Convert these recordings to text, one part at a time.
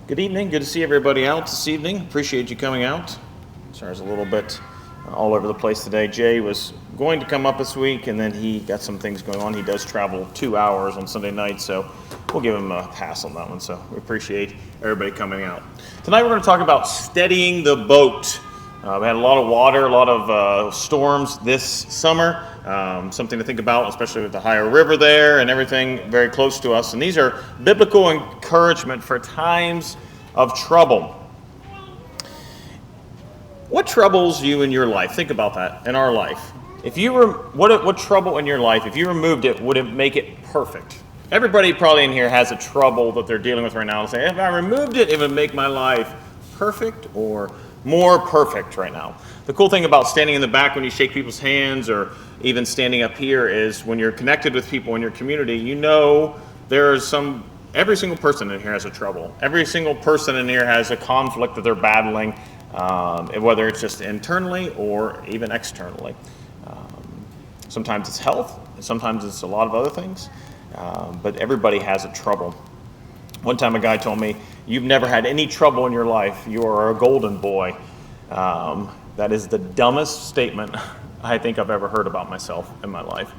Good evening. Good to see everybody out this evening. Appreciate you coming out. Sorry, I was a little bit all over the place today. Jay was going to come up this week, and then he got some things going on. He does travel 2 hours on Sunday night, so we'll give him a pass on that one. So we appreciate everybody coming out. Tonight we're going to talk about steadying the boat. We had a lot of water, a lot of storms this summer. Something to think about, especially with the Ohio River there and everything very close to us. And these are biblical encouragement for times of trouble. What troubles you in your life? Think about that in our life. If you were, what trouble in your life, if you removed it, would it make it perfect? Everybody probably in here has a trouble that they're dealing with right now and say, if I removed it, it would make my life perfect or more perfect right now. The cool thing about standing in the back when you shake people's hands or even standing up here is when you're connected with people in your community, you know every single person in here has a trouble. Every single person in here has a conflict that they're battling, whether it's just internally or even externally. Sometimes it's health, sometimes it's a lot of other things, but everybody has a trouble. One time a guy told me, "You've never had any trouble in your life. You are a golden boy." That is the dumbest statement I think I've ever heard about myself in my life.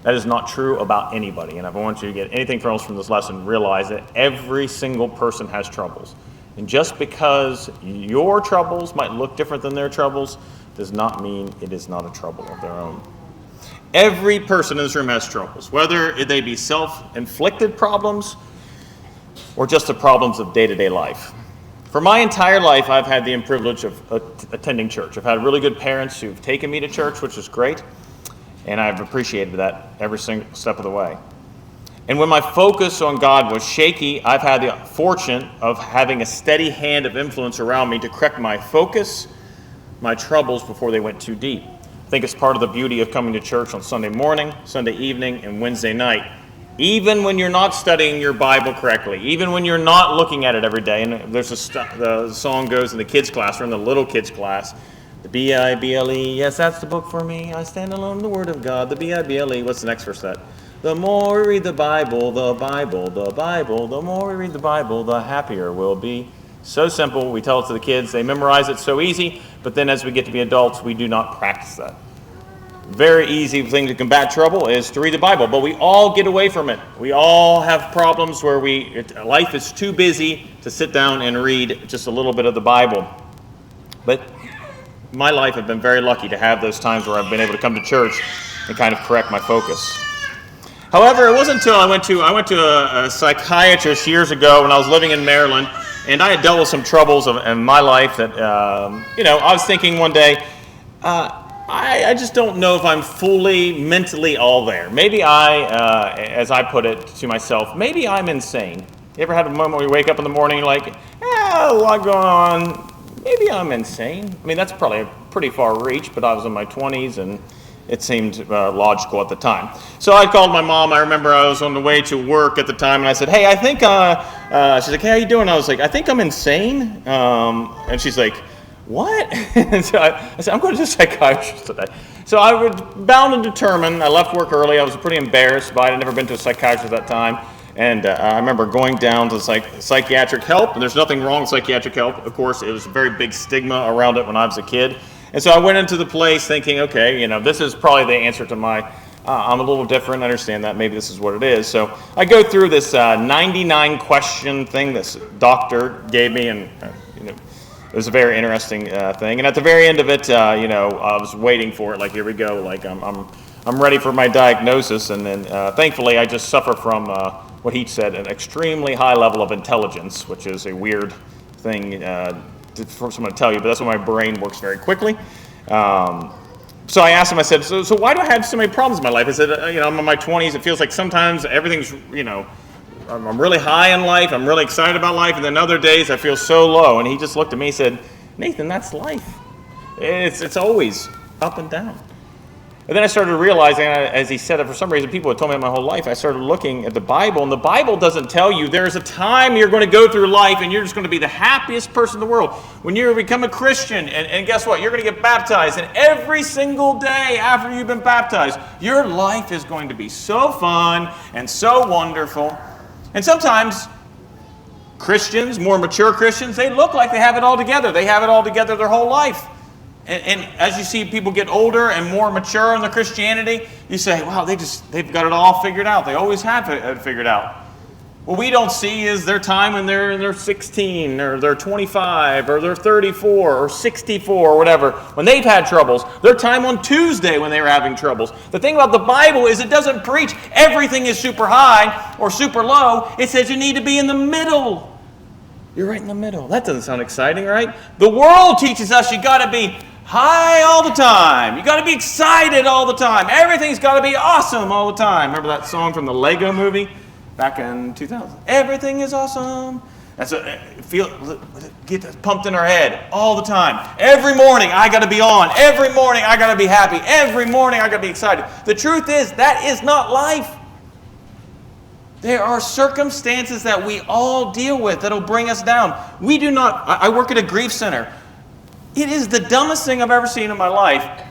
That is not true about anybody. And if I want you to get anything from this lesson, realize that every single person has troubles. And just because your troubles might look different than their troubles does not mean it is not a trouble of their own. Every person in this room has troubles, whether they be self-inflicted problems or just the problems of day-to-day life. For my entire life, I've had the privilege of attending church. I've had really good parents who've taken me to church, which is great, and I've appreciated that every single step of the way. And when my focus on God was shaky, I've had the fortune of having a steady hand of influence around me to correct my focus, my troubles before they went too deep. I think it's part of the beauty of coming to church on Sunday morning, Sunday evening, and Wednesday night. Even when you're not studying your Bible correctly, even when you're not looking at it every day, and the song goes in the kids' class or in the little kids' class, the B-I-B-L-E, yes, that's the book for me. I stand alone in the Word of God. The B-I-B-L-E, what's the next verse that? The more we read the Bible, the more we read the Bible, the happier we'll be. So simple. We tell it to the kids. They memorize it so easy, but then as we get to be adults, we do not practice that. Very easy thing to combat trouble is to read the Bible, but we all get away from it. We all have problems where life is too busy to sit down and read just a little bit of the Bible. But my life, I've been very lucky to have those times where I've been able to come to church and kind of correct my focus. However, it wasn't until I went to a psychiatrist years ago when I was living in Maryland, and I had dealt with some troubles in my life that, I was thinking one day, I just don't know if I'm fully mentally all there. Maybe as I put it to myself, maybe I'm insane. You ever had a moment where you wake up in the morning like, a lot going on, maybe I'm insane? I mean, that's probably a pretty far reach, but I was in my 20s and it seemed logical at the time. So I called my mom. I remember I was on the way to work at the time, and I said, hey, I think, she's like, hey, how you doing? I was like, I think I'm insane. And she's like, what? And so I said, I'm going to the psychiatrist today. So I was bound and determined. I left work early. I was pretty embarrassed, but I had never been to a psychiatrist at that time. And I remember going down to psychiatric help, and there's nothing wrong with psychiatric help. Of course, it was a very big stigma around it when I was a kid. And so I went into the place thinking, okay, this is probably the answer to my, I'm a little different, I understand that, maybe this is what it is. So I go through this 99 question thing this doctor gave me, and it was a very interesting thing. And at the very end of it, I was waiting for it, like, here we go, like I'm ready for my diagnosis. And then thankfully I just suffer from what he said, an extremely high level of intelligence, which is a weird thing for someone to tell you, but that's why my brain works very quickly. So I asked him, I said, so why do I have so many problems in my life? I said, I'm in my 20s. It feels like sometimes everything's, I'm really high in life. I'm really excited about life. And then other days I feel so low. And he just looked at me and said, Nathan, that's life. It's always up and down. And then I started realizing, as he said it, for some reason, people had told me my whole life, I started looking at the Bible, and the Bible doesn't tell you there's a time you're going to go through life and you're just going to be the happiest person in the world. When you become a Christian, and guess what? You're going to get baptized, and every single day after you've been baptized, your life is going to be so fun and so wonderful. And sometimes Christians, more mature Christians, they look like they have it all together. They have it all together their whole life. And as you see people get older and more mature in their Christianity, you say, wow, they've got it all figured out. They always have it figured out. What we don't see is their time when they're 16 or they're 25 or they're 34 or 64 or whatever, when they've had troubles. Their time on Tuesday when they were having troubles. The thing about the Bible is it doesn't preach everything is super high or super low. It says you need to be in the middle. You're right in the middle. That doesn't sound exciting, right? The world teaches us you got to be high all the time. You got to be excited all the time. Everything's got to be awesome all the time. Remember that song from the Lego movie back in 2000? Everything is awesome. That's get that pumped in our head all the time. Every morning I got to be on. Every morning I got to be happy. Every morning I got to be excited. The truth is that is not life. There are circumstances that we all deal with that'll bring us down. We do not. I work at a grief center. It is the dumbest thing I've ever seen in my life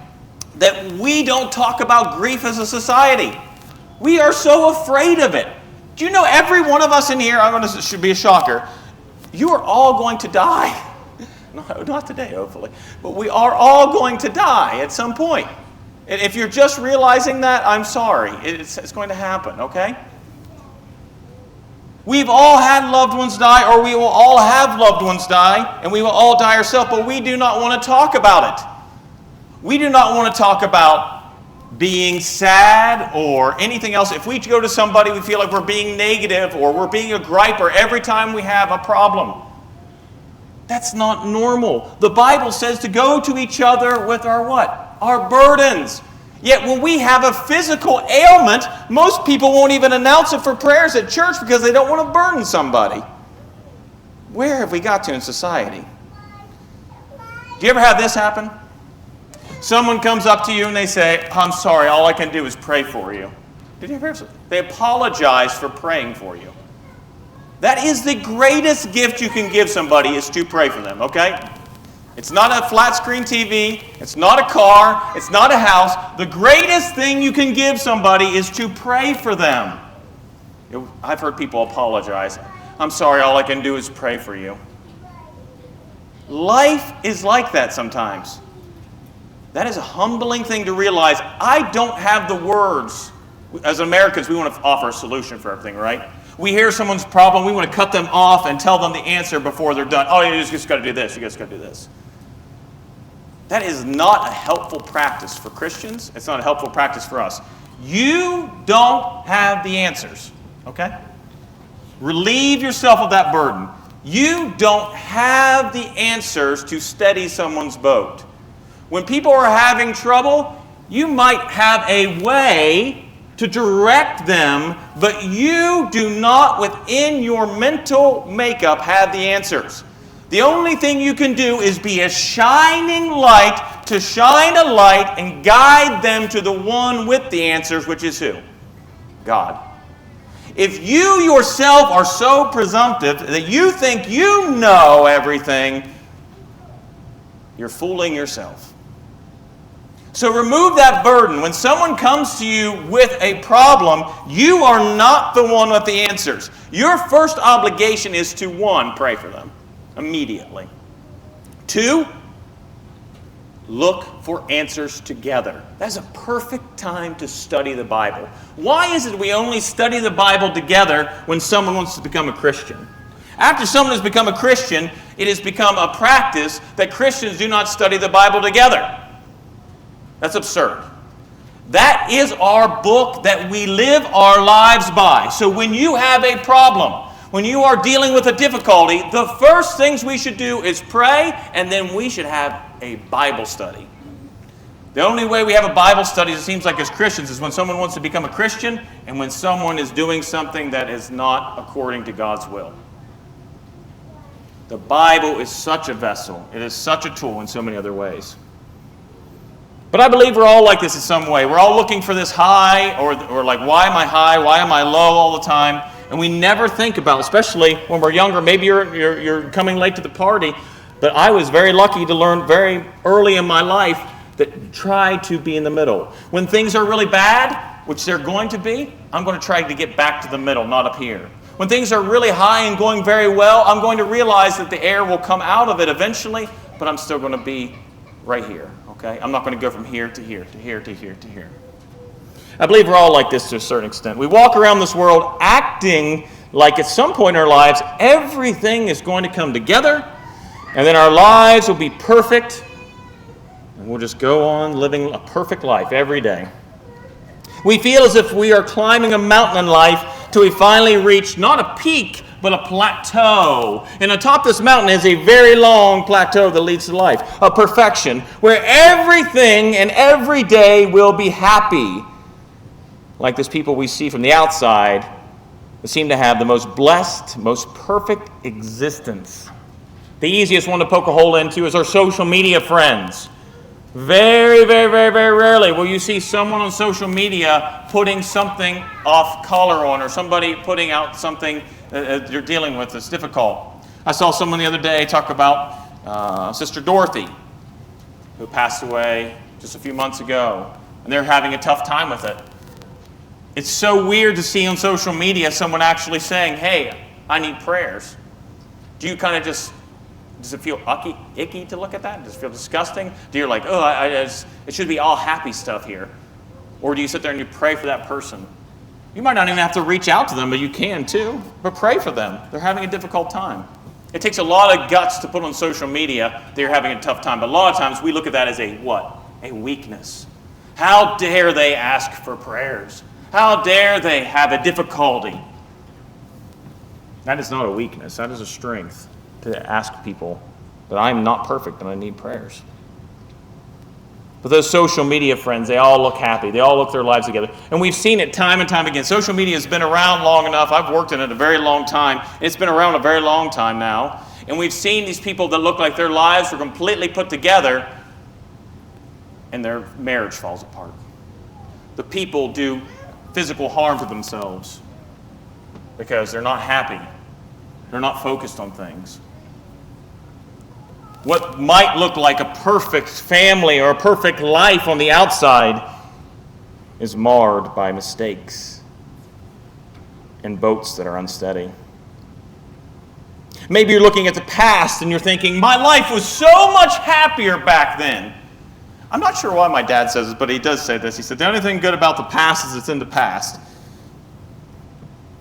that we don't talk about grief as a society. We are so afraid of it. Do you know every one of us in here, should be a shocker, you are all going to die. Not today, hopefully. But we are all going to die at some point. And if you're just realizing that, I'm sorry. It's going to happen, okay? We've all had loved ones die, or we will all have loved ones die, and we will all die ourselves, but we do not want to talk about it. We do not want to talk about being sad or anything else. If we go to somebody, we feel like we're being negative or we're being a griper every time we have a problem. That's not normal. The Bible says to go to each other with our what? Our burdens. Yet when we have a physical ailment, most people won't even announce it for prayers at church because they don't want to burden somebody. Where have we got to in society? Do you ever have this happen? Someone comes up to you and they say, I'm sorry, all I can do is pray for you. Did you ever have something? They apologize for praying for you. That is the greatest gift you can give somebody, is to pray for them, okay? It's not a flat screen TV. It's not a car. It's not a house. The greatest thing you can give somebody is to pray for them. I've heard people apologize. I'm sorry, all I can do is pray for you. Life is like that sometimes. That is a humbling thing to realize. I don't have the words. As Americans, we want to offer a solution for everything, right? We hear someone's problem, we want to cut them off and tell them the answer before they're done. Oh, you just got to do this. You just got to do this. That is not a helpful practice for Christians. It's not a helpful practice for us. You don't have the answers, okay? Relieve yourself of that burden. You don't have the answers to steady someone's boat. When people are having trouble, you might have a way to direct them, but you do not, within your mental makeup, have the answers. The only thing you can do is be a shining light to shine a light and guide them to the one with the answers, which is who? God. If you yourself are so presumptive that you think you know everything, you're fooling yourself. So remove that burden. When someone comes to you with a problem, you are not the one with the answers. Your first obligation is to, 1, pray for them immediately. 2, look for answers together. That's a perfect time to study the Bible. Why is it we only study the Bible together when someone wants to become a Christian? After someone has become a Christian, it has become a practice that Christians do not study the Bible together. That's absurd. That is our book that we live our lives by. So when you have a problem, when you are dealing with a difficulty, the first things we should do is pray, and then we should have a Bible study. The only way we have a Bible study, it seems like as Christians, is when someone wants to become a Christian and when someone is doing something that is not according to God's will. The Bible is such a vessel. It is such a tool in so many other ways. But I believe we're all like this in some way. We're all looking for this high, or like, why am I high? Why am I low all the time? And we never think about, especially when we're younger, maybe you're coming late to the party, but I was very lucky to learn very early in my life that try to be in the middle. When things are really bad, which they're going to be, I'm going to try to get back to the middle, not up here. When things are really high and going very well, I'm going to realize that the air will come out of it eventually, but I'm still going to be right here, okay? I'm not going to go from here to here, to here, to here, to here. I believe we're all like this to a certain extent. We walk around this world acting like at some point in our lives, everything is going to come together, and then our lives will be perfect, and we'll just go on living a perfect life every day. We feel as if we are climbing a mountain in life till we finally reach not a peak, but a plateau. And atop this mountain is a very long plateau that leads to life, a perfection, where everything and every day will be happy. Like these people we see from the outside that seem to have the most blessed, most perfect existence. The easiest one to poke a hole into is our social media friends. Very, very, very, very rarely will you see someone on social media putting something off color on, or somebody putting out something that you're dealing with that's difficult. I saw someone the other day talk about Sister Dorothy, who passed away just a few months ago, and they're having a tough time with it. It's so weird to see on social media someone actually saying, hey, I need prayers. Do you kind of does it feel icky to look at that? Does it feel disgusting? Do you like, it should be all happy stuff here? Or do you sit there and you pray for that person? You might not even have to reach out to them, but you can too. But pray for them. They're having a difficult time. It takes a lot of guts to put on social media that you're having a tough time. But a lot of times we look at that as a what? A weakness. How dare they ask for prayers? How dare they have a difficulty? That is not a weakness. That is a strength to ask people that I'm not perfect and I need prayers. But those social media friends, they all look happy. They all look their lives together. And we've seen it time and time again. Social media has been around long enough. I've worked in it a very long time. It's been around a very long time now. And we've seen these people that look like their lives are completely put together and their marriage falls apart. The people do physical harm to themselves because they're not happy. They're not focused on things. What might look like a perfect family or a perfect life on the outside is marred by mistakes and boats that are unsteady. Maybe you're looking at the past and you're thinking, my life was so much happier back then. I'm not sure why my dad says this, but he does say this. He said, the only thing good about the past is it's in the past.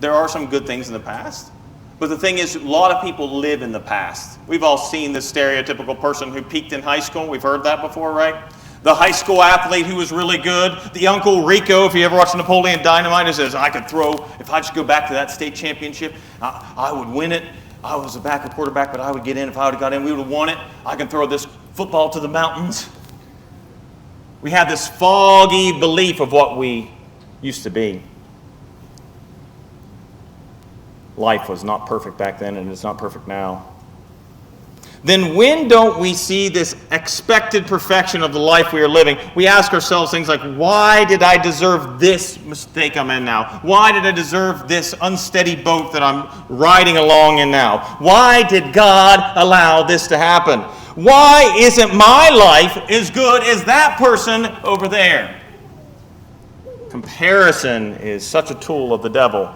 There are some good things in the past. But the thing is, a lot of people live in the past. We've all seen the stereotypical person who peaked in high school. We've heard that before, right? The high school athlete who was really good. The Uncle Rico, if you ever watched Napoleon Dynamite, who says, I could throw, if I just go back to that state championship, I would win it. I was a backup quarterback, but I would get in. If I would have got in, we would have won it. I can throw this football to the mountains. We have this foggy belief of what we used to be. Life was not perfect back then, and it's not perfect now. Then when don't we see this expected perfection of the life we are living? We ask ourselves things like, why did I deserve this mistake I'm in now? Why did I deserve this unsteady boat that I'm riding along in now? Why did God allow this to happen? Why isn't my life as good as that person over there? Comparison is such a tool of the devil.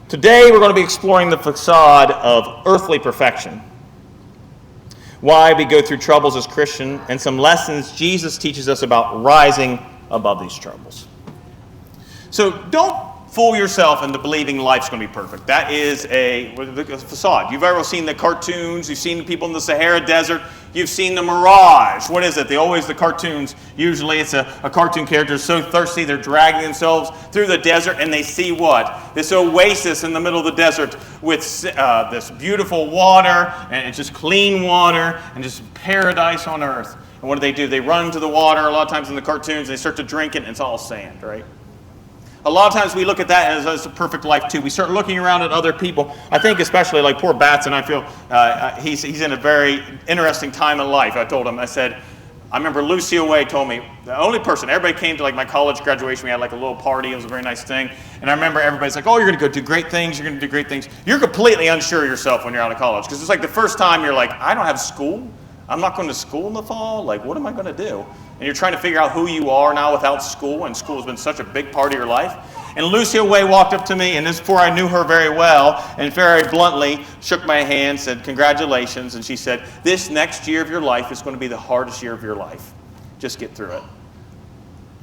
Today we're going to be exploring the facade of earthly perfection. Why we go through troubles as Christians, and some lessons Jesus teaches us about rising above these troubles. So don't fool yourself into believing life's going to be perfect. That is a facade. You've ever seen the cartoons, you've seen the people in the Sahara Desert, you've seen the Mirage. What is it? The cartoons, usually it's a cartoon character so thirsty they're dragging themselves through the desert, and they see what? This oasis in the middle of the desert with this beautiful water, and it's just clean water, and just paradise on earth. And what do? They run to the water, a lot of times in the cartoons, they start to drink it, and it's all sand, right? A lot of times we look at that as a perfect life too. We start looking around at other people. I think especially like poor Batson, I feel he's in a very interesting time in life. I told him, I said, I remember Lucio Way told me, the only person, everybody came to like my college graduation, we had like a little party, it was a very nice thing. And I remember everybody's like, oh, you're going to go do great things, you're going to do great things. You're completely unsure of yourself when you're out of college. Because it's like the first time you're like, I don't have school. I'm not going to school in the fall. Like, what am I going to do? And you're trying to figure out who you are now without school, and school has been such a big part of your life. And Lucille Way walked up to me, and this before I knew her very well, and very bluntly shook my hand, said, "Congratulations." And she said, "This next year of your life is going to be the hardest year of your life. Just get through it."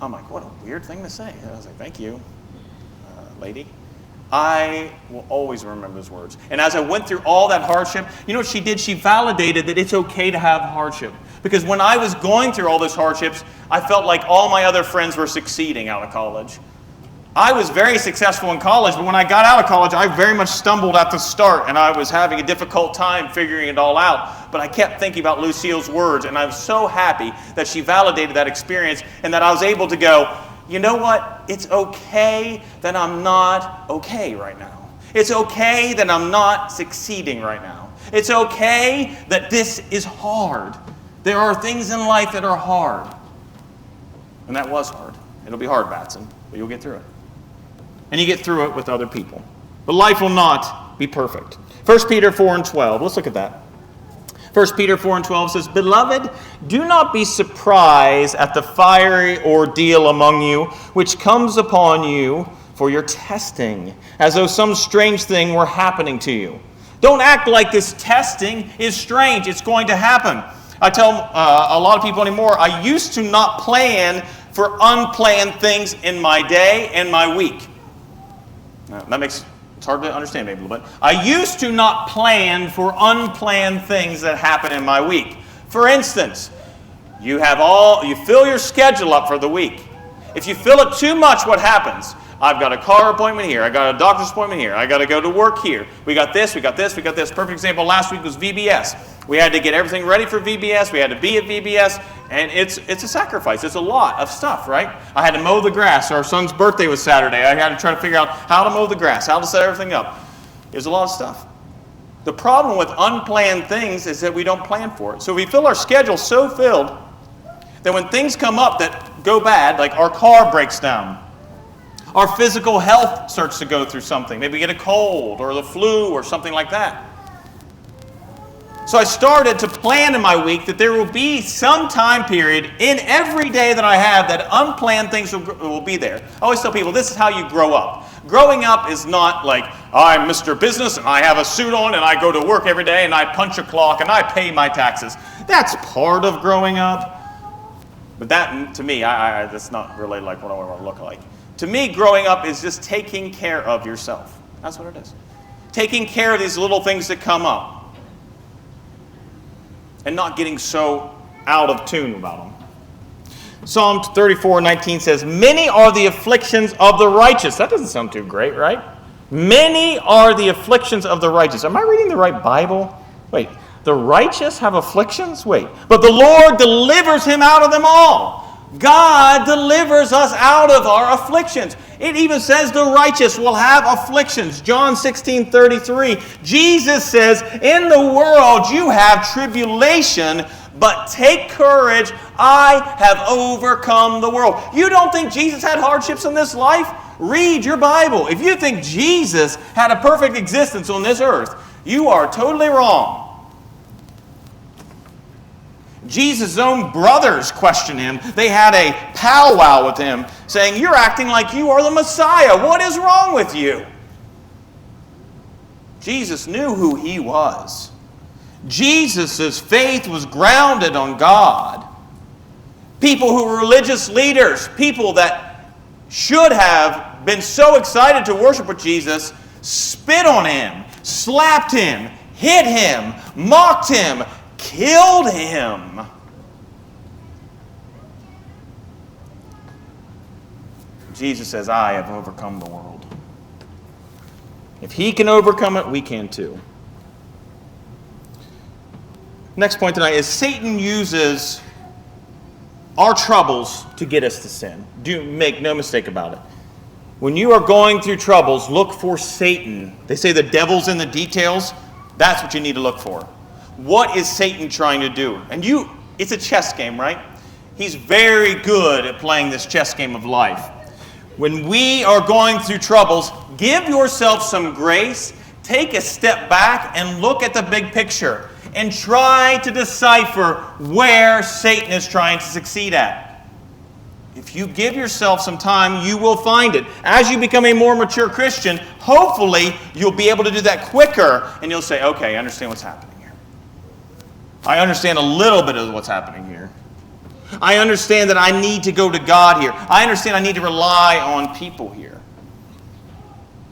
I'm like, what a weird thing to say. And I was like, "Thank you, lady." I will always remember those words. And as I went through all that hardship, you know what she did? She validated that it's okay to have hardship. Because when I was going through all those hardships, I felt like all my other friends were succeeding out of college. I was very successful in college, but when I got out of college, I very much stumbled at the start, and I was having a difficult time figuring it all out. But I kept thinking about Lucille's words, and I was so happy that she validated that experience and that I was able to go, you know what? It's okay that I'm not okay right now. It's okay that I'm not succeeding right now. It's okay that this is hard. There are things in life that are hard. And that was hard. It'll be hard, Batson, but you'll get through it. And you get through it with other people. But life will not be perfect. 1 Peter 4:12. Let's look at that. 1 Peter 4:12 says, "Beloved, do not be surprised at the fiery ordeal among you, which comes upon you for your testing, as though some strange thing were happening to you." Don't act like this testing is strange. It's going to happen. I tell a lot of people anymore, I used to not plan for unplanned things in my day and my week. Now, it's hard to understand maybe a little bit. I used to not plan for unplanned things that happen in my week. For instance, you fill your schedule up for the week. If you fill it too much, what happens? I've got a car appointment here. I got a doctor's appointment here. I got to go to work here. We got this, we got this, we got this. Perfect example last week was VBS. We had to get everything ready for VBS. We had to be at VBS. And it's a sacrifice. It's a lot of stuff, right? I had to mow the grass. Our son's birthday was Saturday. I had to try to figure out how to mow the grass, how to set everything up. There's a lot of stuff. The problem with unplanned things is that we don't plan for it. So we fill our schedule so filled that when things come up that go bad, like our car breaks down, our physical health starts to go through something. Maybe we get a cold or the flu or something like that. So I started to plan in my week that there will be some time period in every day that I have that unplanned things will be there. I always tell people this is how you grow up. Growing up is not like, I'm Mr. Business and I have a suit on and I go to work every day and I punch a clock and I pay my taxes. That's part of growing up. But that, to me, that's not really like what I want to look like. To me, growing up is just taking care of yourself. That's what it is. Taking care of these little things that come up. And not getting so out of tune about them. Psalm 34:19 says, "Many are the afflictions of the righteous." That doesn't sound too great, right? Many are the afflictions of the righteous. Am I reading the right Bible? Wait, the righteous have afflictions? Wait, but the Lord delivers him out of them all. God delivers us out of our afflictions. It even says the righteous will have afflictions. John 16:33. Jesus says, "In the world you have tribulation, but take courage, I have overcome the world." You don't think Jesus had hardships in this life? Read your Bible. If you think Jesus had a perfect existence on this earth, you are totally wrong. Jesus' own brothers questioned him. They had a powwow with him, saying, "You're acting like you are the Messiah. What is wrong with you?" Jesus knew who he was. Jesus' faith was grounded on God. People who were religious leaders, people that should have been so excited to worship with Jesus, spit on him, slapped him, hit him, mocked him, killed him. Jesus says, "I have overcome the world." If he can overcome it, we can too. Next point tonight is Satan uses our troubles to get us to sin. Do make no mistake about it. When you are going through troubles, look for Satan. They say the devil's in the details. That's what you need to look for. What is Satan trying to do? And it's a chess game, right? He's very good at playing this chess game of life. When we are going through troubles, give yourself some grace, take a step back and look at the big picture and try to decipher where Satan is trying to succeed at. If you give yourself some time, you will find it. As you become a more mature Christian, hopefully you'll be able to do that quicker, and you'll say, okay, I understand what's happening here. I understand a little bit of what's happening here. I understand that I need to go to God here. I understand I need to rely on people here.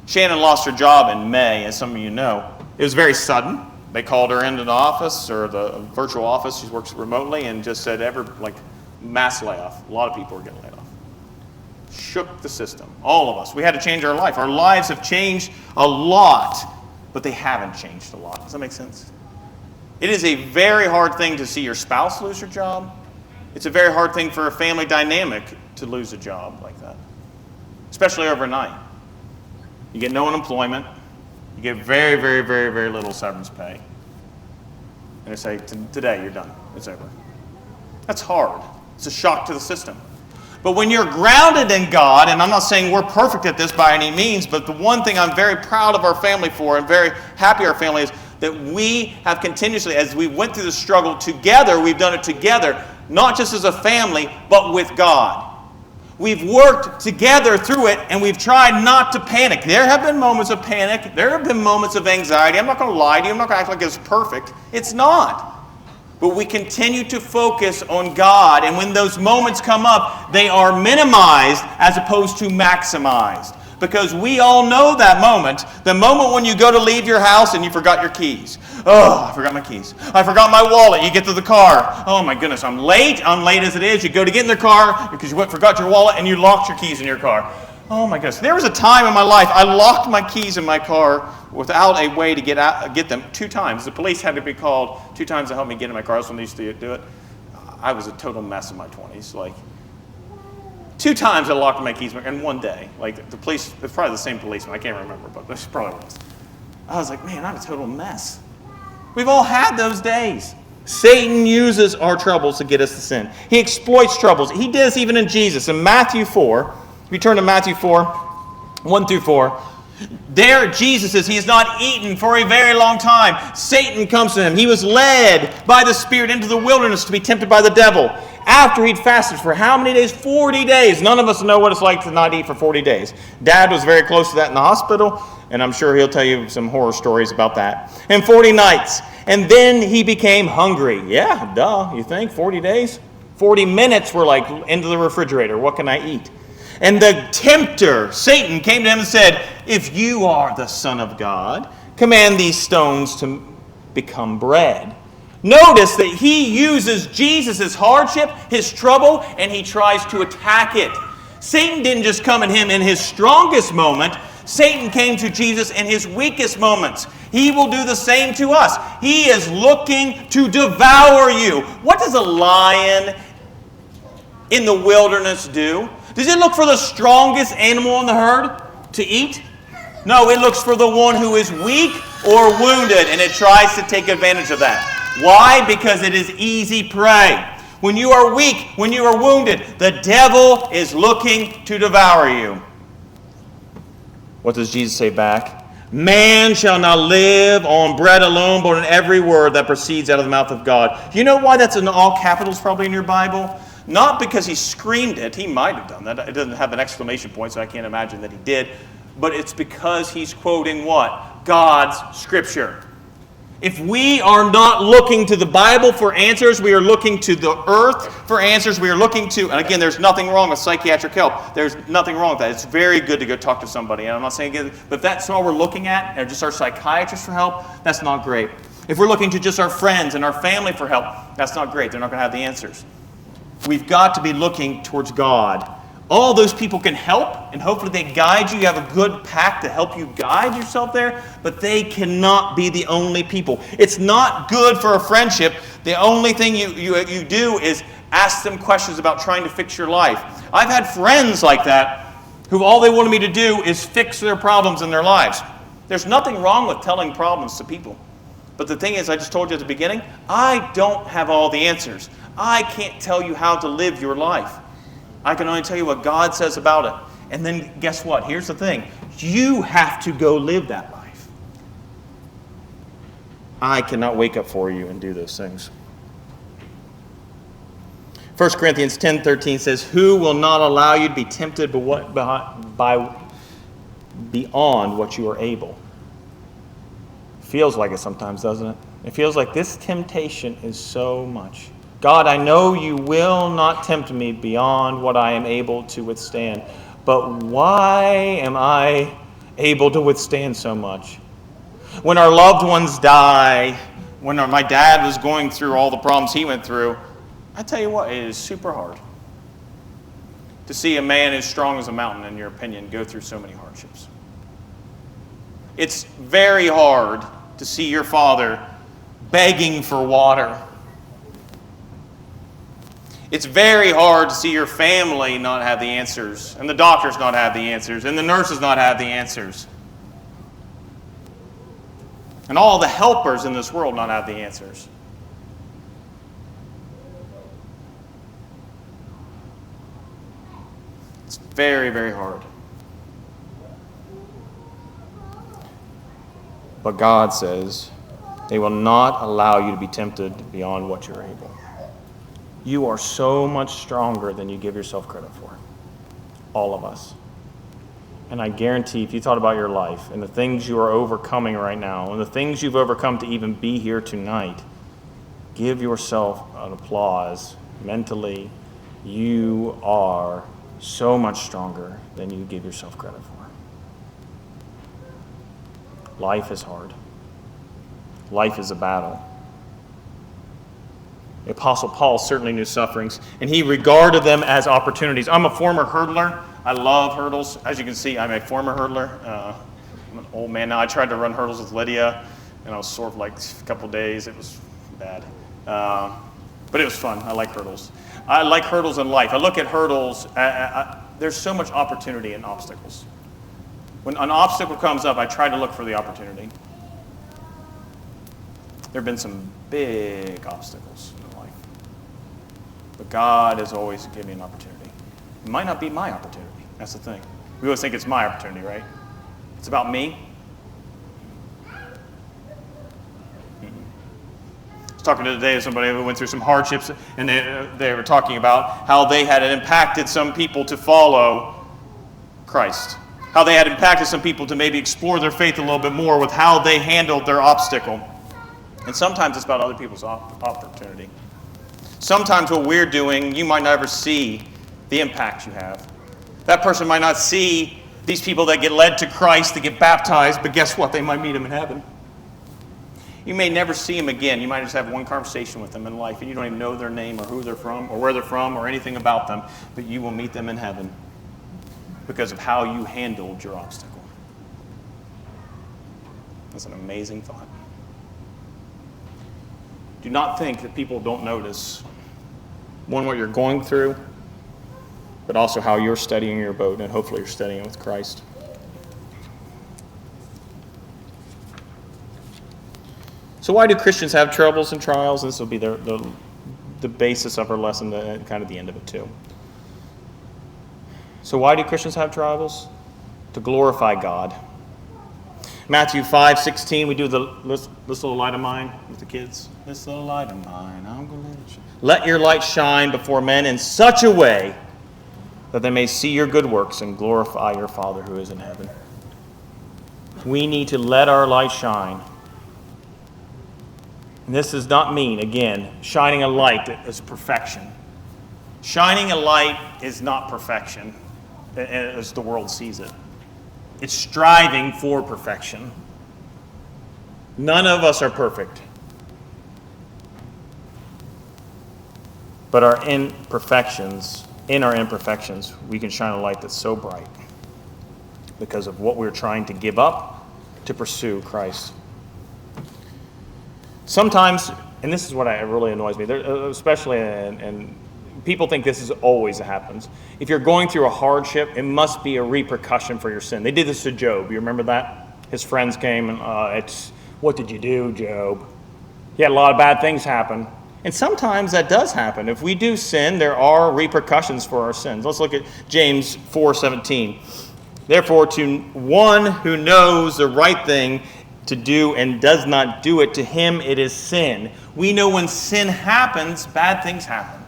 Shannon lost her job in May, as some of you know. It was very sudden. They called her into the office, or the virtual office. She works remotely, and just said, mass layoff. A lot of people were getting laid off. Shook the system. All of us. We had to change our life. Our lives have changed a lot, but they haven't changed a lot. Does that make sense? It is a very hard thing to see your spouse lose their job. It's a very hard thing for a family dynamic to lose a job like that, especially overnight. You get no unemployment. You get very, very, very, very little severance pay. And they say, today you're done. It's over. That's hard. It's a shock to the system. But when you're grounded in God, and I'm not saying we're perfect at this by any means, but the one thing I'm very proud of our family for and very happy our family is that we have continuously, as we went through the struggle together, we've done it together, not just as a family, but with God. We've worked together through it, and we've tried not to panic. There have been moments of panic. There have been moments of anxiety. I'm not going to lie to you. I'm not going to act like it's perfect. It's not. But we continue to focus on God, and when those moments come up, they are minimized as opposed to maximized. Because we all know that moment, the moment when you go to leave your house and you forgot your keys. Oh, I forgot my keys. I forgot my wallet. You get to the car. Oh my goodness, I'm late. I'm late as it is. You go to get in the car because you forgot your wallet and you locked your keys in your car. Oh my goodness. There was a time in my life I locked my keys in my car without a way to get them 2 times. The police had to be called 2 times to help me get in my car. That's when they used to do it. I was a total mess in my 20s. 2 times I locked my keys in one day. The police, it's probably the same policeman. I can't remember, but this probably was. I was like, man, I'm a total mess. We've all had those days. Satan uses our troubles to get us to sin. He exploits troubles. He did this even in Jesus. In Matthew 4, if you turn to Matthew 4, 1 through 4, there Jesus says he has not eaten for a very long time. Satan comes to him. He was led by the Spirit into the wilderness to be tempted by the devil. After he'd fasted for how many days? 40 days. None of us know what it's like to not eat for 40 days. Dad was very close to that in the hospital, and I'm sure he'll tell you some horror stories about that. And 40 nights. And then he became hungry. Yeah, duh. You think? 40 days? 40 minutes were like into the refrigerator. What can I eat? And the tempter, Satan, came to him and said, if you are the Son of God, command these stones to become bread. Notice that he uses Jesus' hardship, his trouble, and he tries to attack it. Satan didn't just come at him in his strongest moment. Satan came to Jesus in his weakest moments. He will do the same to us. He is looking to devour you. What does a lion in the wilderness do? Does it look for the strongest animal in the herd to eat? No, it looks for the one who is weak or wounded, and it tries to take advantage of that. Why? Because it is easy prey. When you are weak, when you are wounded, the devil is looking to devour you. What does Jesus say back? Man shall not live on bread alone, but on every word that proceeds out of the mouth of God. You know why that's in all capitals probably in your Bible? Not because he screamed it. He might have done that. It doesn't have an exclamation point, so I can't imagine that he did. But it's because he's quoting what? God's Scripture. If we are not looking to the Bible for answers, we are looking to the earth for answers. We are looking to, and again, there's nothing wrong with psychiatric help. There's nothing wrong with that. It's very good to go talk to somebody. And I'm not saying, but if that's all we're looking at, and just our psychiatrist for help, that's not great. If we're looking to just our friends and our family for help, that's not great. They're not going to have the answers. We've got to be looking towards God. All those people can help, and hopefully they guide you. You have a good pack to help you guide yourself there, but they cannot be the only people. It's not good for a friendship. The only thing you do is ask them questions about trying to fix your life. I've had friends like that who all they wanted me to do is fix their problems in their lives. There's nothing wrong with telling problems to people. But the thing is, I just told you at the beginning, I don't have all the answers. I can't tell you how to live your life. I can only tell you what God says about it. And then guess what? Here's the thing. You have to go live that life. I cannot wake up for you and do those things. 1 Corinthians 10:13 says, "Who will not allow you to be tempted beyond what you are able?" Feels like it sometimes, doesn't it? It feels like this temptation is so much. God, I know you will not tempt me beyond what I am able to withstand. But why am I able to withstand so much? When our loved ones die, when my dad was going through all the problems he went through, I tell you what, it is super hard to see a man as strong as a mountain, in your opinion, go through so many hardships. It's very hard to see your father begging for water. It's very hard to see your family not have the answers, and the doctors not have the answers, and the nurses not have the answers, and all the helpers in this world not have the answers. It's very, very hard. But God says, they will not allow you to be tempted beyond what you're able. You are so much stronger than you give yourself credit for. All of us. And I guarantee, if you thought about your life and the things you are overcoming right now and the things you've overcome to even be here tonight, give yourself an applause mentally. You are so much stronger than you give yourself credit for. Life is hard. Life is a battle. The Apostle Paul certainly knew sufferings, and he regarded them as opportunities. I'm a former hurdler. I love hurdles. As you can see, I'm a former hurdler. I'm an old man now. I tried to run hurdles with Lydia, and I was sore for like a couple days. It was bad. But it was fun. I like hurdles. I like hurdles in life. I look at hurdles. There's so much opportunity in obstacles. When an obstacle comes up, I try to look for the opportunity. There have been some big obstacles in life. But God has always given me an opportunity. It might not be my opportunity. That's the thing. We always think it's my opportunity, right? It's about me. I was talking today to somebody who went through some hardships, and they were talking about how they had impacted some people to follow Christ. How they had impacted some people to maybe explore their faith a little bit more with how they handled their obstacle. And sometimes it's about other people's opportunity. Sometimes what we're doing, you might never see the impact you have. That person might not see these people that get led to Christ, that get baptized, but guess what? They might meet them in heaven. You may never see them again. You might just have one conversation with them in life, and you don't even know their name or who they're from or where they're from or anything about them, but you will meet them in heaven because of how you handled your obstacle. That's an amazing thought. Do not think that people don't notice, one, what you're going through, but also how you're studying your boat, and hopefully you're studying with Christ. So why do Christians have troubles and trials? This will be the basis of our lesson, kind of the end of it too. So why do Christians have troubles? To glorify God. Matthew 5:16, we do this little light of mine with the kids. This little light of mine, I'm going to let it shine. Let your light shine before men in such a way that they may see your good works and glorify your Father who is in heaven. We need to let our light shine. And this does not mean, again, shining a light is perfection. Shining a light is not perfection as the world sees it. It's striving for perfection. None of us are perfect. But in our imperfections, we can shine a light that's so bright because of what we're trying to give up to pursue Christ. Sometimes, and this is what really annoys me, especially, and people think this is always happens. If you're going through a hardship, it must be a repercussion for your sin. They did this to Job. You remember that? His friends came and, what did you do, Job? He had a lot of bad things happen. And sometimes that does happen. If we do sin, there are repercussions for our sins. Let's look at James 4:17. Therefore, to one who knows the right thing to do and does not do it, to him it is sin. We know when sin happens, bad things happen.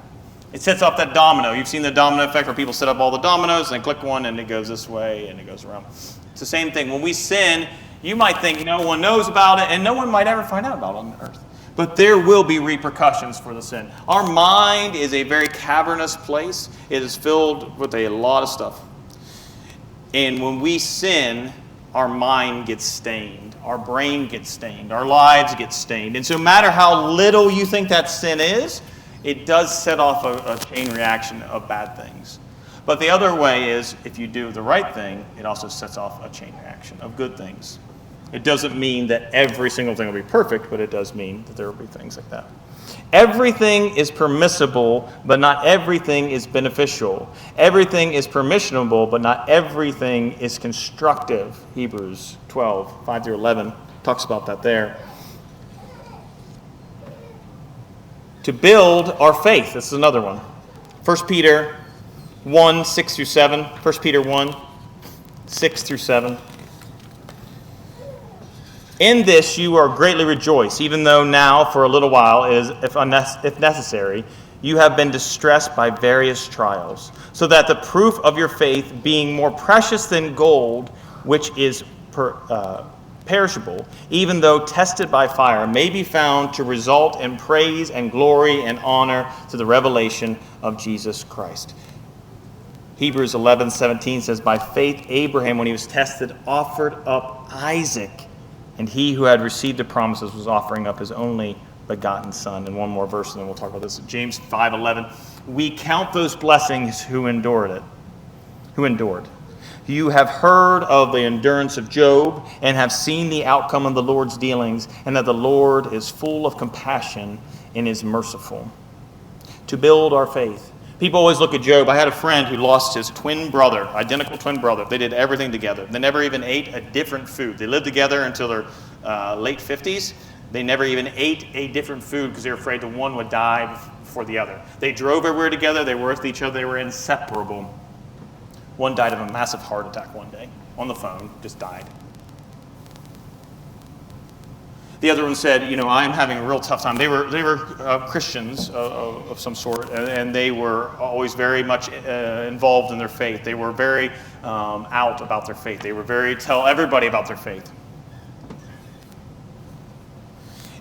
It sets off that domino. You've seen the domino effect where people set up all the dominoes and they click one and it goes this way and it goes around. It's the same thing. When we sin, you might think no one knows about it and no one might ever find out about it on earth. But there will be repercussions for the sin. Our mind is a very cavernous place. It is filled with a lot of stuff. And when we sin, our mind gets stained. Our brain gets stained. Our lives get stained. And so no matter how little you think that sin is, it does set off a chain reaction of bad things. But the other way is, if you do the right thing, it also sets off a chain reaction of good things. It doesn't mean that every single thing will be perfect, but it does mean that there will be things like that. Everything is permissible, but not everything is beneficial. Everything is permissionable, but not everything is constructive. Hebrews 12, 5-11 talks about that there. To build our faith. This is another one. 1 Peter 1, 6-7. 1 Peter 1, 6-7. In this you are greatly rejoiced, even though now for a little while, if necessary, you have been distressed by various trials, so that the proof of your faith, being more precious than gold, which is perishable, even though tested by fire, may be found to result in praise and glory and honor to the revelation of Jesus Christ. Hebrews 11:17 says, by faith Abraham, when he was tested, offered up Isaac, and he who had received the promises was offering up his only begotten son. And one more verse, and then we'll talk about this. James 5:11, we count those blessings who endured. You have heard of the endurance of Job and have seen the outcome of the Lord's dealings, and that the Lord is full of compassion and is merciful. To build our faith. People always look at Job. I had a friend who lost his twin brother, identical twin brother. They did everything together. They never even ate a different food. They lived together until their late 50s. They never even ate a different food because they were afraid the one would die before the other. They drove everywhere together. They were with each other. They were inseparable. One died of a massive heart attack one day. On the phone, just died. The other one said, I'm having a real tough time. They were Christians of some sort, and they were always very much involved in their faith. They were very out about their faith. They were tell everybody about their faith.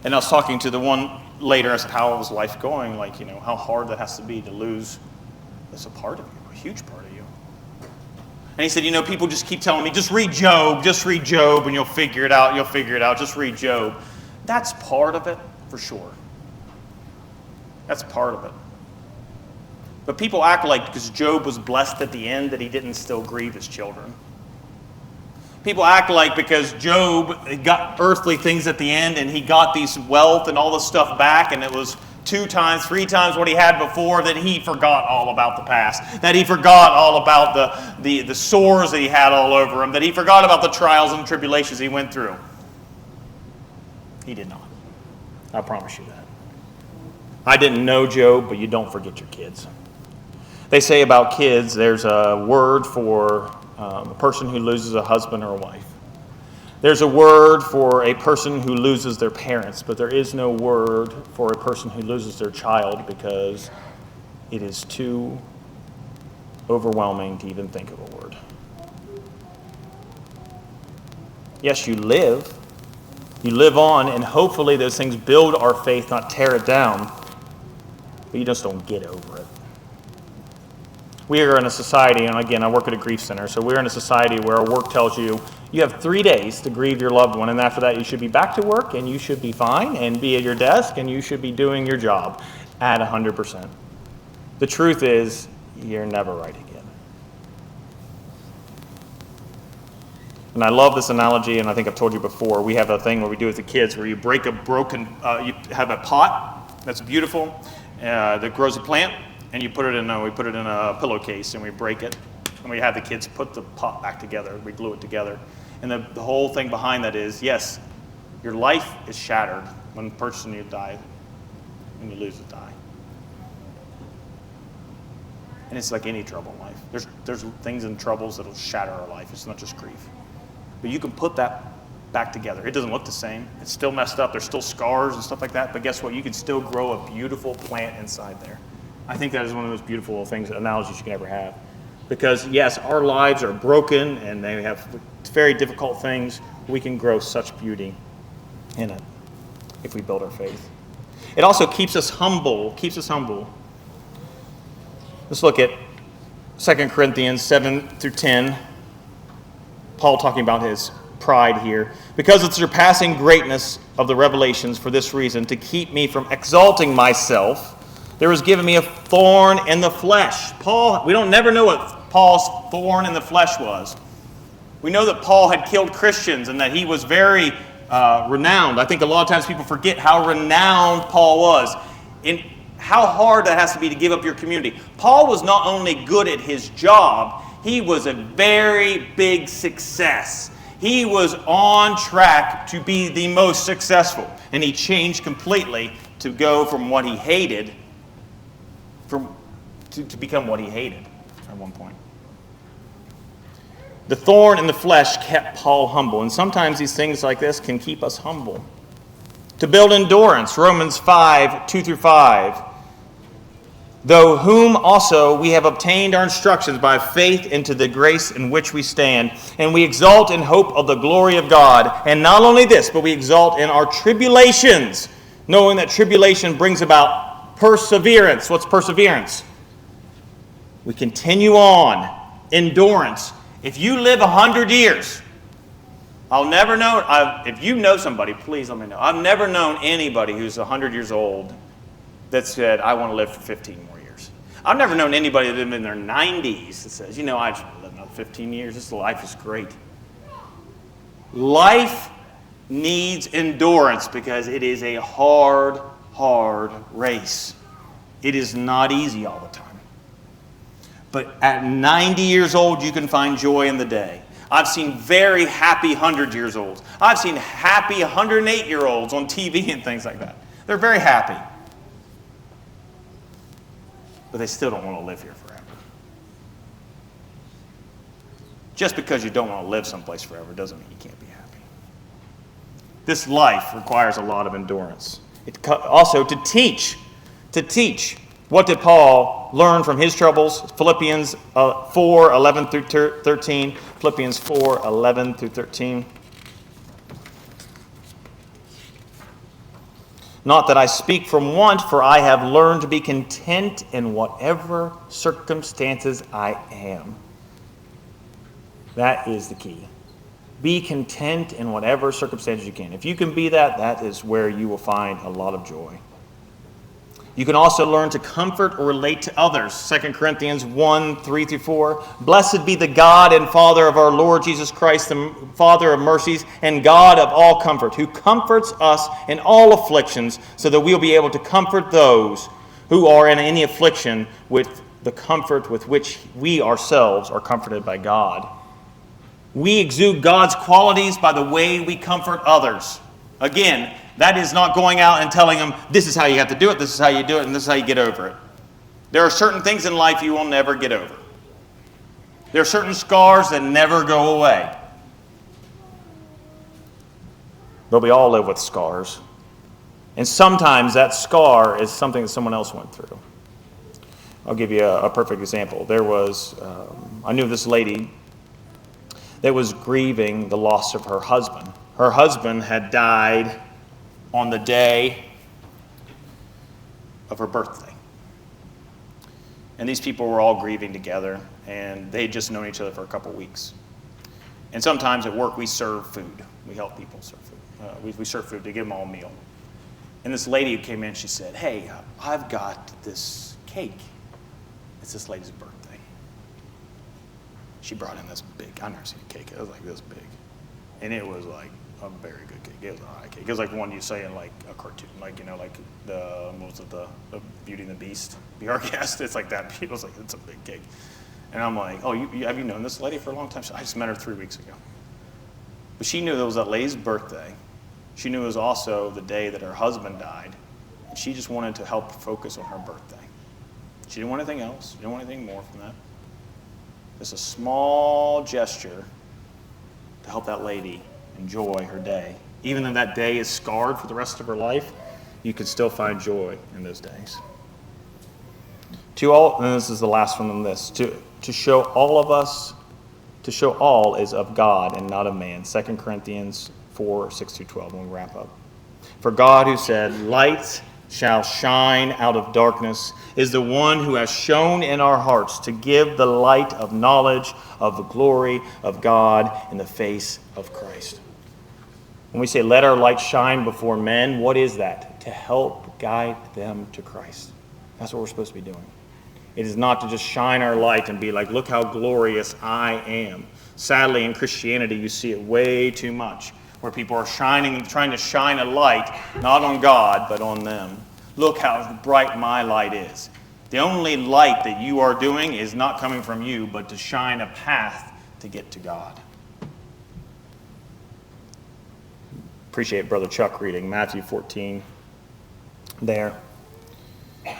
And I was talking to the one later. I said, how was life going? How hard that has to be to lose that's a part of you, a huge part of you. And he said, people just keep telling me, just read Job, and you'll figure it out, just read Job. That's part of it, for sure. That's part of it. But people act like because Job was blessed at the end that he didn't still grieve his children. People act like because Job got earthly things at the end and he got these wealth and all this stuff back, and it was 2 times, 3 times what he had before, that he forgot all about the past, that he forgot all about the sores that he had all over him, that he forgot about the trials and tribulations he went through. He did not. I promise you that. I didn't know Job, but you don't forget your kids. They say about kids, there's a word for a person who loses a husband or a wife. There's a word for a person who loses their parents, but there is no word for a person who loses their child because it is too overwhelming to even think of a word. Yes, you live. You live on, and hopefully those things build our faith, not tear it down, but you just don't get over it. We are in a society, and again, I work at a grief center, so we're in a society where our work tells you you have 3 days to grieve your loved one, and after that you should be back to work, and you should be fine, and be at your desk, and you should be doing your job at 100%. The truth is, you're never right again. And I love this analogy, and I think I've told you before. We have a thing where we do with the kids where you break a you have a pot that's beautiful that grows a plant, and we put it in a pillowcase, and we break it, and we have the kids put the pot back together. We glue it together. And the whole thing behind that is, yes, your life is shattered when the person you die, when you lose a die. And it's like any trouble in life. There's things and troubles that'll shatter our life. It's not just grief. But you can put that back together. It doesn't look the same. It's still messed up. There's still scars and stuff like that. But guess what? You can still grow a beautiful plant inside there. I think that is one of the most beautiful things, analogies you can ever have. Because yes, our lives are broken and they have very difficult things. We can grow such beauty in it if we build our faith. It also keeps us humble. Let's look at 2 Corinthians 7 through 10. Paul talking about his pride here. Because of the surpassing greatness of the revelations, for this reason, to keep me from exalting myself, there was given me a thorn in the flesh. We don't never know what Paul's thorn in the flesh was. We know that Paul had killed Christians and that he was very renowned. I think a lot of times people forget how renowned Paul was. And how hard that has to be to give up your community. Paul was not only good at his job, he was a very big success. He was on track to be the most successful. And he changed completely to go from what he hated to become what he hated at one point. The thorn in the flesh kept Paul humble. And sometimes these things like this can keep us humble. To build endurance, Romans 5, 2 through 5. Though whom also we have obtained our instructions by faith into the grace in which we stand, and we exalt in hope of the glory of God. And not only this, but we exalt in our tribulations, knowing that tribulation brings about perseverance. What's perseverance? We continue on. Endurance. If you live 100 years, I'll never know, if you know somebody, please let me know. I've never known anybody who's 100 years old that said, I want to live for 15 more years. I've never known anybody that's in their 90s that says, I just want to live another 15 years. This life is great. Life needs endurance because it is a hard race. It is not easy all the time. But at 90 years old, you can find joy in the day. I've seen very happy 100 years olds. I've seen happy 108-year-olds on TV and things like that. They're very happy. But they still don't want to live here forever. Just because you don't want to live someplace forever doesn't mean you can't be happy. This life requires a lot of endurance. Also to teach. What did Paul learn from his troubles? Philippians 4, 11 through 13. Philippians 4, 11 through 13. Not that I speak from want, for I have learned to be content in whatever circumstances I am. That is the key. Be content in whatever circumstances you can. If you can be that, that is where you will find a lot of joy. You can also learn to comfort or relate to others. 2 Corinthians 1, 3 through 4. Blessed be the God and Father of our Lord Jesus Christ, the Father of mercies and God of all comfort, who comforts us in all afflictions, so that we will be able to comfort those who are in any affliction with the comfort with which we ourselves are comforted by God. We exude God's qualities by the way we comfort others. Again, that is not going out and telling them, this is how you have to do it, this is how you do it, and this is how you get over it. There are certain things in life you will never get over. There are certain scars that never go away. But we all live with scars. And sometimes that scar is something that someone else went through. I'll give you a perfect example. I knew this lady that was grieving the loss of her husband. Her husband had died on the day of her birthday. And these people were all grieving together, and they had just known each other for a couple weeks. And sometimes at work we serve food. We help people serve food. We serve food to give them all a meal. And this lady who came in, she said, hey, I've got this cake. It's this lady's birthday. She brought in this big, I've never seen a cake. It was like this big. And it was like a very good cake. It was a high cake. It was like one you say in like a cartoon, like, like the Beauty and the Beast VR cast. It's like that. People's like, it's a big cake. And I'm like, oh, have you known this lady for a long time? I just met her 3 weeks ago. But she knew it was that lady's birthday. She knew it was also the day that her husband died. And she just wanted to help focus on her birthday. She didn't want anything else. She didn't want anything more from that. Just a small gesture to help that lady enjoy her day. Even though that day is scarred for the rest of her life, you can still find joy in those days. To all, and this is the last one on this, to show all of us, to show all is of God and not of man. 2 Corinthians 4, 6-12, when we wrap up. For God, who said, light shall shine out of darkness, is the one who has shone in our hearts to give the light of knowledge of the glory of God in the face of Christ. When we say, let our light shine before men, what is that? To help guide them to Christ. That's what we're supposed to be doing. It is not to just shine our light and be like, look how glorious I am. Sadly, in Christianity, you see it way too much, where people are trying to shine a light, not on God, but on them. Look how bright my light is. The only light that you are doing is not coming from you, but to shine a path to get to God. Appreciate Brother Chuck reading Matthew 14 there.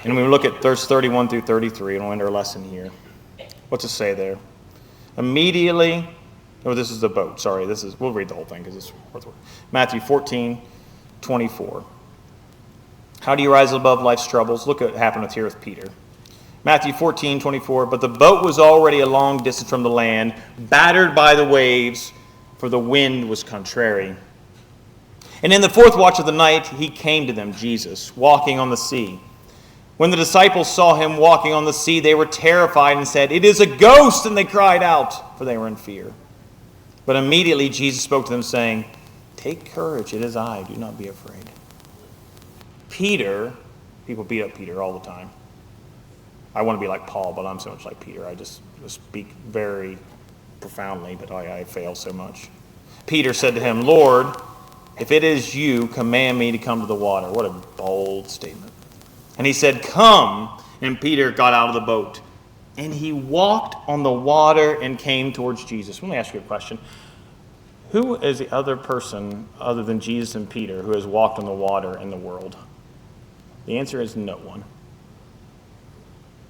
And when we look at verse 31 through 33, and we'll end our lesson here. What's it say there? Immediately, this is the boat. Sorry, we'll read the whole thing because it's worth it. Matthew 14, 24. How do you rise above life's troubles? Look at what happened here with Peter. Matthew 14, 24. But the boat was already a long distance from the land, battered by the waves, for the wind was contrary. And in the fourth watch of the night, he came to them, Jesus, walking on the sea. When the disciples saw him walking on the sea, they were terrified and said, it is a ghost, and they cried out, for they were in fear. But immediately Jesus spoke to them, saying, take courage, it is I, do not be afraid. Peter, people beat up Peter all the time. I want to be like Paul, but I'm so much like Peter. I just speak very profoundly, but I fail so much. Peter said to him, Lord, if it is you, command me to come to the water. What a bold statement. And he said, come. And Peter got out of the boat. And he walked on the water and came towards Jesus. Let me ask you a question. Who is the other person other than Jesus and Peter who has walked on the water in the world? The answer is no one.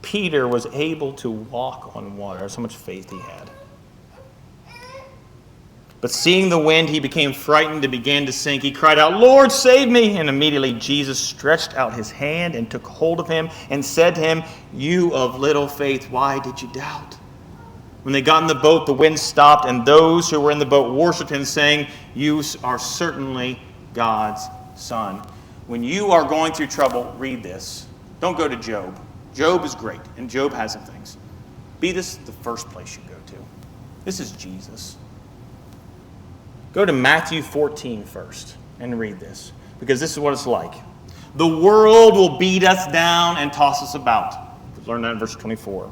Peter was able to walk on water. That's how much faith he had. But seeing the wind, he became frightened and began to sink. He cried out, Lord, save me! And immediately Jesus stretched out his hand and took hold of him and said to him, you of little faith, why did you doubt? When they got in the boat, the wind stopped, and those who were in the boat worshipped him, saying, you are certainly God's Son. When you are going through trouble, read this. Don't go to Job. Job is great, and Job has some things. Be this the first place you go to. This is Jesus. Go to Matthew 14 first and read this, because this is what it's like. The world will beat us down and toss us about. Learn that in verse 24.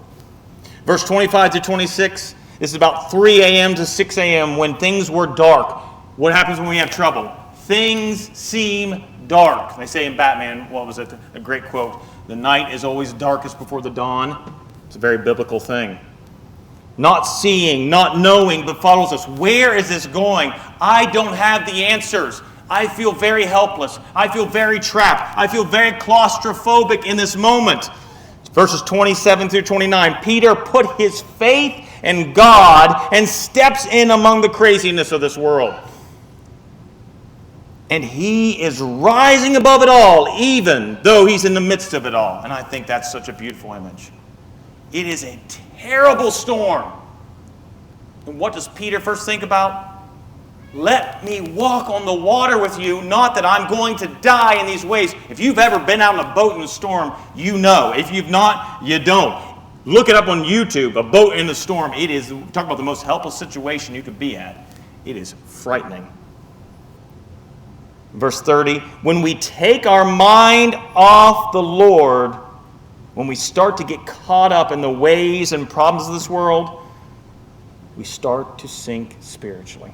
Verse 25 to 26, this is about 3 a.m. to 6 a.m. when things were dark. What happens when we have trouble? Things seem dark. They say in Batman, what was it? A great quote. The night is always darkest before the dawn. It's a very biblical thing. Not seeing, not knowing, but follows us. Where is this going? I don't have the answers. I feel very helpless. I feel very trapped. I feel very claustrophobic in this moment. Verses 27 through 29. Peter put his faith in God and steps in among the craziness of this world. And he is rising above it all, even though he's in the midst of it all. And I think that's such a beautiful image. It is a terrible storm. And what does Peter first think about? Let me walk on the water with you, not that I'm going to die in these waves. If you've ever been out in a boat in a storm, you know. If you've not, you don't. Look it up on YouTube, a boat in the storm. It is, talk about the most helpless situation you could be at. It is frightening. Verse 30, when we take our mind off the Lord, when we start to get caught up in the ways and problems of this world, we start to sink spiritually.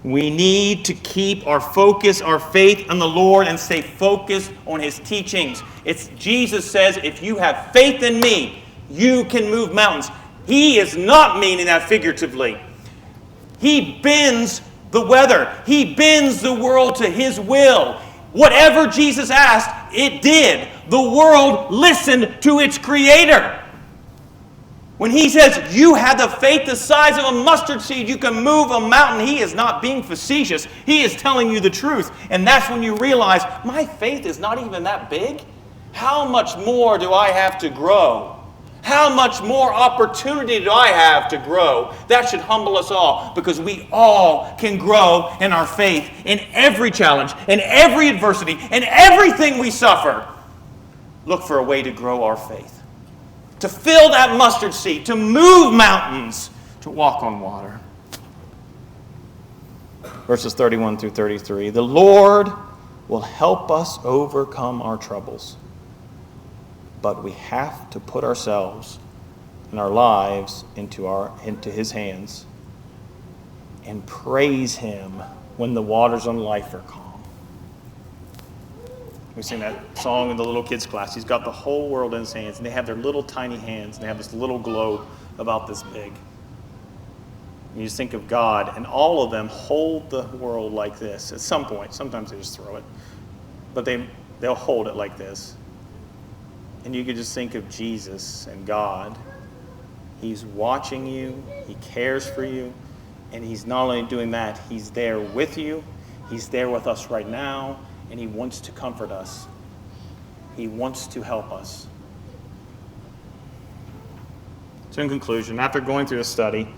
We need to keep our focus, our faith on the Lord and stay focused on his teachings. Jesus says, if you have faith in me, you can move mountains. He is not meaning that figuratively. He bends the weather. He bends the world to his will. Whatever Jesus asked, it did. The world listened to its creator. When he says, you have the faith the size of a mustard seed, you can move a mountain, he is not being facetious. He is telling you the truth. And that's when you realize, my faith is not even that big. How much more do I have to grow? How much more opportunity do I have to grow? That should humble us all, because we all can grow in our faith in every challenge, in every adversity, in everything we suffer. Look for a way to grow our faith, to fill that mustard seed, to move mountains, to walk on water. Verses 31 through 33. The Lord will help us overcome our troubles, but we have to put ourselves and our lives into His hands and praise Him when the waters on life are calm. We sing that song in the little kids' class. He's got the whole world in His hands, and they have their little tiny hands, and they have this little globe about this big. And you just think of God, and all of them hold the world like this at some point. Sometimes they just throw it, but they'll hold it like this. And you could just think of Jesus and God. He's watching you. He cares for you. And He's not only doing that, He's there with you. He's there with us right now. And He wants to comfort us. He wants to help us. So in conclusion, after going through this study,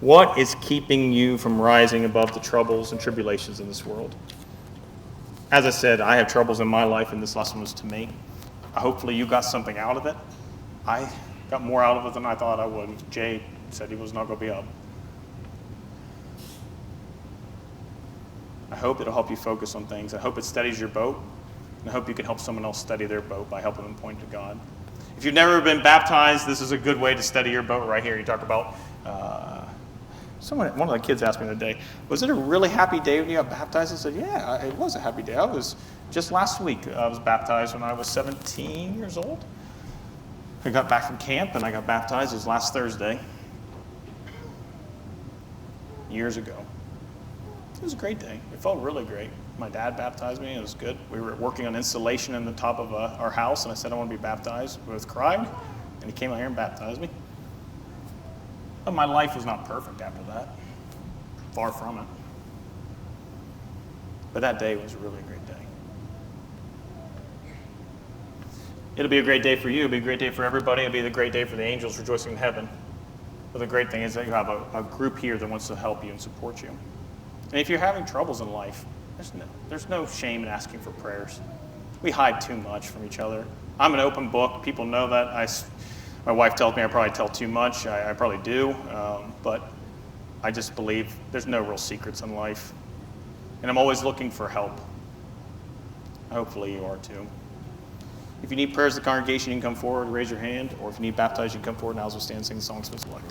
what is keeping you from rising above the troubles and tribulations in this world? As I said, I have troubles in my life, and this lesson was to me. Hopefully you got something out of it. I got more out of it than I thought I would. Jay said he was not going to be up. I hope it'll help you focus on things. I hope it steadies your boat. And I hope you can help someone else steady their boat by helping them point to God. If you've never been baptized, this is a good way to steady your boat right here. You talk about, one of the kids asked me the other day, was it a really happy day when you got baptized? I said, yeah, it was a happy day. Just last week, I was baptized when I was 17 years old. I got back from camp and I got baptized. It was last Thursday, years ago. It was a great day. It felt really great. My dad baptized me. It was good. We were working on installation in the top of our house, and I said I want to be baptized. We both cried, and he came out here and baptized me. But my life was not perfect after that. Far from it. But that day was really a great day. It'll be a great day for you. It'll be a great day for everybody. It'll be a great day for the angels rejoicing in heaven. But the great thing is that you have a group here that wants to help you and support you. And if you're having troubles in life, there's no shame in asking for prayers. We hide too much from each other. I'm an open book. People know that. My wife tells me I probably tell too much. I probably do. But I just believe there's no real secrets in life. And I'm always looking for help. Hopefully you are too. If you need prayers of the congregation, you can come forward, raise your hand. Or if you need baptized, you can come forward. Now as we stand and sing the song, Smith's Life.